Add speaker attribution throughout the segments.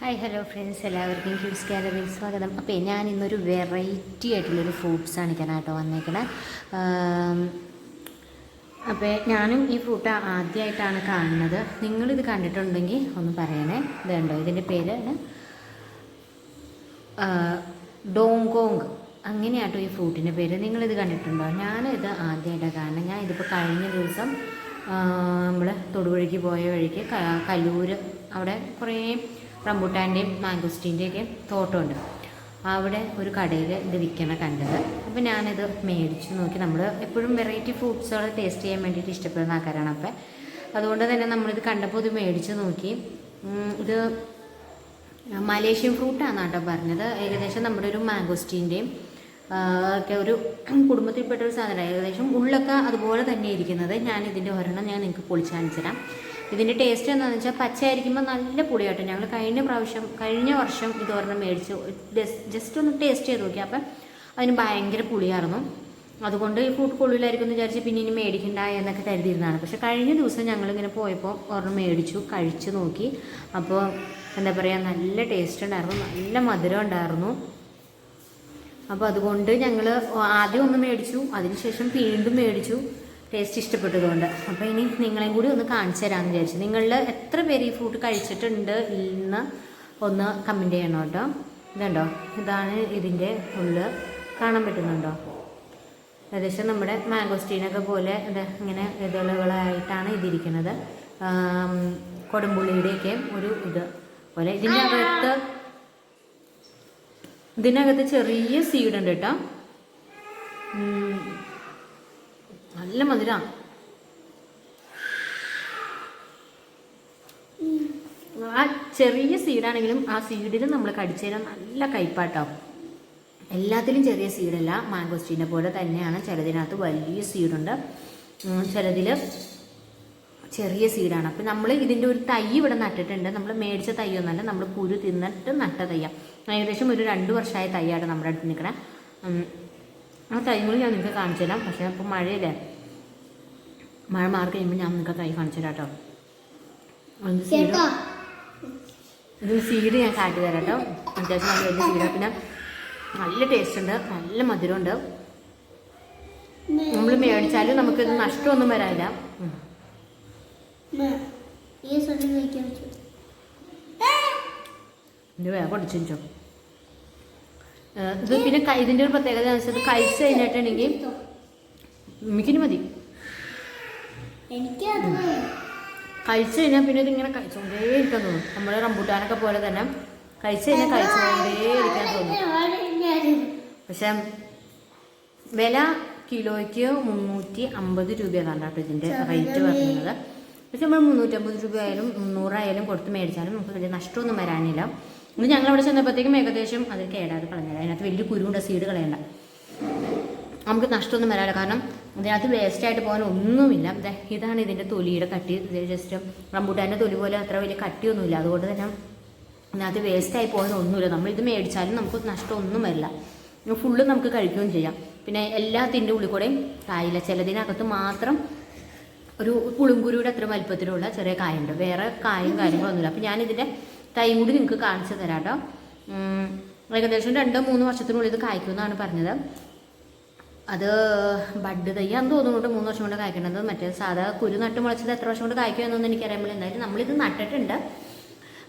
Speaker 1: Hi hello friends, എല്ലാവർക്കും quiz ഗാലറിയിൽ സ്വാഗതം. അപ്പോൾ ഞാൻ ഇന്നൊരു വെറൈറ്റി ആയിട്ടുള്ളൊരു ഫ്രൂട്ട്സ് കാണിക്കാനായിട്ടോ വന്നേക്കണേ. അപ്പോൾ ഞാനും ഈ ഫ്രൂട്ട് ആദ്യമായിട്ടാണ് കാണുന്നത്. നിങ്ങളിത് കണ്ടിട്ടുണ്ടെങ്കിൽ ഒന്ന് പറയണേ. ഇതുണ്ടോ, ഇതിൻ്റെ പേര് ഡോങ്കോങ് അങ്ങനെയാട്ടോ ഈ ഫ്രൂട്ടിൻ്റെ പേര്. നിങ്ങളിത് കണ്ടിട്ടുണ്ടോ? ഞാനിത് ആദ്യമായിട്ടാണ് കാണുന്നത്. ഞാൻ ഇതിപ്പോൾ കഴിഞ്ഞ ദിവസം നമ്മൾ തൊടുപുഴയ്ക്ക് പോയ വഴിക്ക് കല്ലൂർ അവിടെ കുറേ റംബൂട്ടാൻ്റെയും മാംഗോസ്റ്റീൻ്റെയൊക്കെ തോട്ടമുണ്ട്. അവിടെ ഒരു കടയിൽ ഇത് വിൽക്കണ കണ്ടത്. അപ്പോൾ ഞാനിത് മേടിച്ചു നോക്കി. നമ്മൾ എപ്പോഴും വെറൈറ്റി ഫ്രൂട്ട്സുകൾ ടേസ്റ്റ് ചെയ്യാൻ വേണ്ടിയിട്ട് ഇഷ്ടപ്പെടുന്ന ആൾക്കാരാണ്. അപ്പോൾ അതുകൊണ്ട് തന്നെ നമ്മളിത് കണ്ടപ്പോൾ ഇത് മേടിച്ച് നോക്കി. ഇത് മലേഷ്യൻ ഫ്രൂട്ടാണ് കേട്ടോ പറഞ്ഞത്. ഏകദേശം നമ്മുടെ ഒരു മാംഗോസ്റ്റീൻ്റെയും ഒക്കെ ഒരു കുടുംബത്തിൽപ്പെട്ടൊരു സാധനം. ഏകദേശം ഉള്ളൊക്കെ അതുപോലെ തന്നെ ഇരിക്കുന്നത്. ഞാനിതിൻ്റെ ഒരെണ്ണം ഞാൻ നിങ്ങൾക്ക് പൊളിച്ച് കാണിച്ചു തരാം. ഇതിൻ്റെ ടേസ്റ്റ് എന്താണെന്ന് വെച്ചാൽ പച്ചയായിരിക്കുമ്പോൾ നല്ല പുളിയാട്ടോ. ഞങ്ങൾ കഴിഞ്ഞ വർഷം ഇതൊരെണ്ണം മേടിച്ചു ജസ്റ്റ് ഒന്ന് ടേസ്റ്റ് ചെയ്ത് നോക്കി. അപ്പം അതിന് ഭയങ്കര പുളിയായിരുന്നു. അതുകൊണ്ട് ഈ ഫ്രൂട്ട് കൊള്ളിലായിരിക്കും എന്ന് വിചാരിച്ച് പിന്നെ ഇനി മേടിക്കണ്ട എന്നൊക്കെ കരുതിയിരുന്നതാണ്. പക്ഷേ കഴിഞ്ഞ ദിവസം ഞങ്ങളിങ്ങനെ പോയപ്പോൾ ഒരെണ്ണം മേടിച്ചു, കഴിച്ചു നോക്കി. അപ്പോൾ എന്താ പറയുക, നല്ല ടേസ്റ്റ് ഉണ്ടായിരുന്നു, നല്ല മധുരം ഉണ്ടായിരുന്നു. അപ്പോൾ അതുകൊണ്ട് ഞങ്ങൾ ആദ്യം ഒന്ന് മേടിച്ചു, അതിനുശേഷം വീണ്ടും മേടിച്ചു, ടേസ്റ്റ് ഇഷ്ടപ്പെട്ടതുകൊണ്ട്. അപ്പോൾ ഇനി നിങ്ങളെയും കൂടി ഒന്ന് കാണിച്ചു തരാമെന്ന് വിചാരിച്ചു. നിങ്ങളിൽ എത്ര പേര് ഈ ഫ്രൂട്ട് കഴിച്ചിട്ടുണ്ട് എന്ന് ഒന്ന് കമൻറ്റ് ചെയ്യണം കേട്ടോ. ഇതുണ്ടോ, ഇതാണ് ഇതിൻ്റെ ഉള്ളിൽ കാണാൻ പറ്റുന്നുണ്ടോ? ഏകദേശം നമ്മുടെ മാംഗോസ്റ്റീനൊക്കെ പോലെ ഇത് ഇങ്ങനെ ഇതളുകളായിട്ടാണ് ഇതിരിക്കുന്നത്. കൊടുമ്പുള്ളിയുടെയൊക്കെ ഒരു ഇത് പോലെ. ഇതിനകത്ത് ചെറിയ സീഡ് ഉണ്ട് കേട്ടോ. നല്ല മധുരമാണ്. ആ ചെറിയ സീഡാണെങ്കിലും ആ സീഡിൽ നമ്മൾ കടിച്ചു തരാൻ നല്ല കയ്പാട്ടോ. എല്ലാത്തിലും ചെറിയ സീഡല്ല, മാംഗോസ്റ്റീനെ പോലെ തന്നെയാണ്. ചിലതിനകത്ത് വലിയ സീഡുണ്ട്, ചിലതിൽ ചെറിയ സീഡാണ്. അപ്പം നമ്മൾ ഇതിൻ്റെ ഒരു തൈ ഇവിടെ നട്ടിട്ടുണ്ട്. നമ്മൾ മേടിച്ച തൈയൊന്നല്ല, നമ്മൾ കുരു തിന്നിട്ട് നട്ട തയ്യാണ്. ഏകദേശം ഒരു 2 വർഷമായ തൈയാണ് നമ്മുടെ അടുത്ത് നിൽക്കണേ. ആ തൈകൾ ഞാൻ നിങ്ങൾക്ക് കാണിച്ചു തരാം. പക്ഷേ അപ്പോൾ മഴയില്ലേ, മഴ മാറി കഴിയുമ്പോൾ ഞാൻ നിങ്ങൾക്ക് തൈ കാണിച്ചു തരാം കേട്ടോ. ഇത് സീഡ് ഞാൻ കാട്ടി തരാം കേട്ടോ. അത്യാവശ്യം നല്ല വലിയ സീഡാണ്. പിന്നെ നല്ല ടേസ്റ്റ് ഉണ്ട്, നല്ല മധുരമുണ്ട്. നമ്മൾ മേടിച്ചാലും നമുക്കിത് നഷ്ടമൊന്നും വരാനില്ല. ഇത് വേഗം പൊടിച്ചോ. ഇത് പിന്നെ ഇതിൻ്റെ ഒരു പ്രത്യേകത എന്ന് വെച്ചാൽ കഴിച്ച് കഴിഞ്ഞിട്ടുണ്ടെങ്കിൽ മിക്കിന് മതി. കഴിച്ചു കഴിഞ്ഞാൽ പിന്നെ ഇതിങ്ങനെ കഴിച്ചുകൊണ്ടേ ഇരിക്കാൻ തോന്നും. നമ്മൾ റംബൂട്ടാനൊക്കെ പോലെ തന്നെ കഴിച്ചു കഴിഞ്ഞാൽ കഴിച്ചുകൊണ്ടേ ഇരിക്കാൻ തോന്നും. പക്ഷെ വില കിലോയ്ക്ക് 350 രൂപയാണ് കേട്ടോ ഇതിൻ്റെ റേറ്റ് പറയുന്നത്. പക്ഷെ നമ്മൾ 350 രൂപ ആയാലും 300 ആയാലും കൊടുത്ത് മേടിച്ചാലും നമുക്ക് വലിയ നഷ്ടമൊന്നും വരാനില്ല. ഇത് ഞങ്ങളവിടെ ചെന്നപ്പോഴത്തേക്കും ഏകദേശം അത് കേടാതെ കളഞ്ഞില്ല. അതിനകത്ത് വലിയ കുരുണ്ട സീഡ് കളയണ്ട, നമുക്ക് നഷ്ടമൊന്നും വരാനില്ല. കാരണം ഇതിനകത്ത് വേസ്റ്റായിട്ട് പോകാൻ ഒന്നുമില്ല. ഇതാണ് ഇതിൻ്റെ തൊലിയുടെ കട്ടി. ജസ്റ്റ് റംബൂട്ടാൻ്റെ തൊലി പോലെ അത്ര വലിയ കട്ടിയൊന്നുമില്ല. അതുകൊണ്ട് തന്നെ ഇതിനകത്ത് വേസ്റ്റായി പോകാൻ ഒന്നുമില്ല. നമ്മളിത് മേടിച്ചാലും നമുക്ക് നഷ്ടമൊന്നും വരില്ല. ഫുള്ള് നമുക്ക് കഴിക്കുകയും ചെയ്യാം. പിന്നെ എല്ലാത്തിൻ്റെ ഉള്ളിൽ കൂടെയും കായില്ല. ചിലതിനകത്ത് മാത്രം ഒരു പുളുങ്കുരുയുടെ അത്ര വലുപ്പത്തിലുള്ള ചെറിയ കായുണ്ട്, വേറെ കായും കാര്യങ്ങളൊന്നുമില്ല. അപ്പം ഞാനിതിൻ്റെ തൈ കൂടി നിങ്ങൾക്ക് കാണിച്ചു തരാം കേട്ടോ. ഏകദേശം 2-3 വർഷത്തിനുള്ളിൽ ഇത് കായ്ക്കുമെന്നാണ് പറഞ്ഞത്. അത് ബഡ് തയ്യാന്ന് തോന്നുന്നുണ്ട് 3 വർഷം കൊണ്ട് കായ്ക്കണത്. മറ്റേ സാധാ കുരു നട്ട് മുളച്ചത് എത്ര വർഷം കൊണ്ട് കായ്ക്കുമെന്നൊന്നും എനിക്കറിയാൻ. എന്തായാലും നമ്മളിത് നട്ടിട്ടുണ്ട്.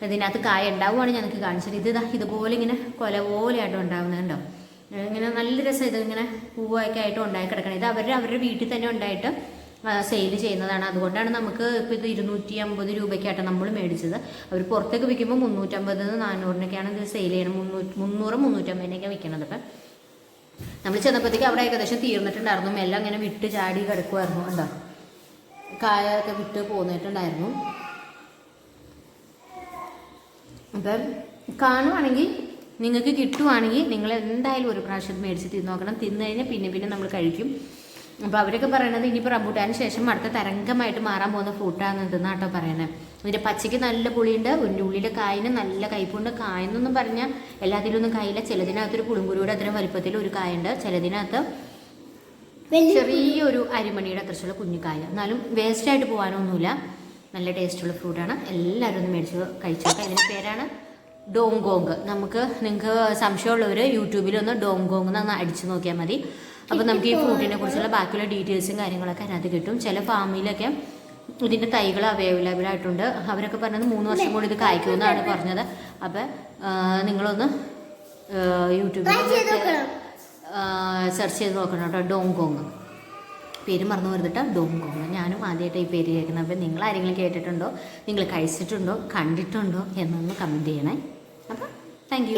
Speaker 1: ഇതിനകത്ത് കായ ഉണ്ടാവുകയാണ് ഞങ്ങൾക്ക് കാണിച്ചത്. ഇതുപോലെ ഇങ്ങനെ കൊല പോലെയായിട്ടും ഉണ്ടാവുന്നുണ്ടോ. ഇങ്ങനെ നല്ല രസം. ഇതിങ്ങനെ പൂവൊക്കെ ആയിട്ടും ഉണ്ടായി കിടക്കണം. ഇത് അവരുടെ വീട്ടിൽ തന്നെ ഉണ്ടായിട്ട് സെയിൽ ചെയ്യുന്നതാണ്. അതുകൊണ്ടാണ് നമുക്ക് ഇപ്പോൾ ഇത് 250 രൂപയ്ക്കായിട്ട് നമ്മൾ മേടിച്ചത്. അവർ പുറത്തേക്ക് വിൽക്കുമ്പോൾ 350-400-നൊക്കെയാണ് ഇത് സെയിൽ ചെയ്യണം. 300-350-നൊക്കെ വിൽക്കണത്. അപ്പം നമ്മൾ ചെന്നപ്പോഴത്തേക്ക് അവിടെ ഏകദേശം തീർന്നിട്ടുണ്ടായിരുന്നു. എല്ലാം ഇങ്ങനെ വിട്ട് ചാടി കിടക്കുമായിരുന്നു. എന്താ കായൊക്കെ വിട്ട് പോന്നിട്ടുണ്ടായിരുന്നു. അപ്പം കാണുവാണെങ്കിൽ, നിങ്ങൾക്ക് കിട്ടുവാണെങ്കിൽ നിങ്ങൾ എന്തായാലും ഒരു പ്രാവശ്യം മേടിച്ച് തിന്ന് നോക്കണം. തിന്നു കഴിഞ്ഞാൽ പിന്നെ നമ്മൾ കഴിക്കും. അപ്പോൾ അവരൊക്കെ പറയണത് ഇനിയിപ്പോൾ റംബൂട്ടാന് ശേഷം അടുത്ത തരംഗമായിട്ട് മാറാൻ പോകുന്ന ഫ്രൂട്ടാണ് ഇതെന്നാട്ടോ പറയണത്. ഇതിൻ്റെ പച്ചയ്ക്ക് നല്ല പുളിയുണ്ട്, ഇതിൻ്റെ ഉള്ളിലെ കായിന് നല്ല കയ്പുണ്ട്. കായെന്നൊന്നും പറഞ്ഞാൽ എല്ലാത്തിലൊന്നും കായില്ല. ചിലതിനകത്തൊരു പുളുങ്കുരുയുടെ അത്ര വലിപ്പത്തിൽ ഒരു കായുണ്ട്, ചിലതിനകത്ത് ചെറിയൊരു അരിമണിയുടെ അത്രച്ചുള്ള കുഞ്ഞുകായ. എന്നാലും വേസ്റ്റായിട്ട് പോകാനൊന്നുമില്ല. നല്ല ടേസ്റ്റുള്ള ഫ്രൂട്ടാണ്. എല്ലാവരും ഒന്ന് മേടിച്ച് കഴിച്ചു നോക്കാം. ഇതിൻ്റെ പേരാണ് ഡോങ്കോങ്. നിങ്ങൾക്ക് സംശയമുള്ളവർ യൂട്യൂബിലൊന്ന് ഡോങ്കോങ് എന്നൊന്ന് അടിച്ചു നോക്കിയാൽ മതി. അപ്പോൾ നമുക്ക് ഈ ഫ്രൂട്ടിനെ കുറിച്ചുള്ള ബാക്കിയുള്ള ഡീറ്റെയിൽസും കാര്യങ്ങളൊക്കെ അതിനകത്ത് കിട്ടും. ചില ഫാമിലൊക്കെ ഇതിൻ്റെ തൈകൾ അവൈലബിൾ ആയിട്ടുണ്ട്. അവരൊക്കെ പറഞ്ഞത് 3 വർഷം കൂടി ഇത് കായ്ക്കുമെന്നാണ് പറഞ്ഞത്. അപ്പോൾ നിങ്ങളൊന്ന് യൂട്യൂബിൽ സെർച്ച് ചെയ്ത് നോക്കണം കേട്ടോ. ഡോങ്കോങ് പേര് മറന്നു വരുന്നിട്ട് ഡോങ്കോങ്. ഞാനും ആദ്യമായിട്ട് ഈ പേര് കേൾക്കുന്നത്. അപ്പോൾ നിങ്ങൾ ആരെങ്കിലും കേട്ടിട്ടുണ്ടോ, നിങ്ങൾ കഴിച്ചിട്ടുണ്ടോ, കണ്ടിട്ടുണ്ടോ എന്നൊന്ന് കമൻറ്റ് ചെയ്യണേ. അപ്പം താങ്ക് യു.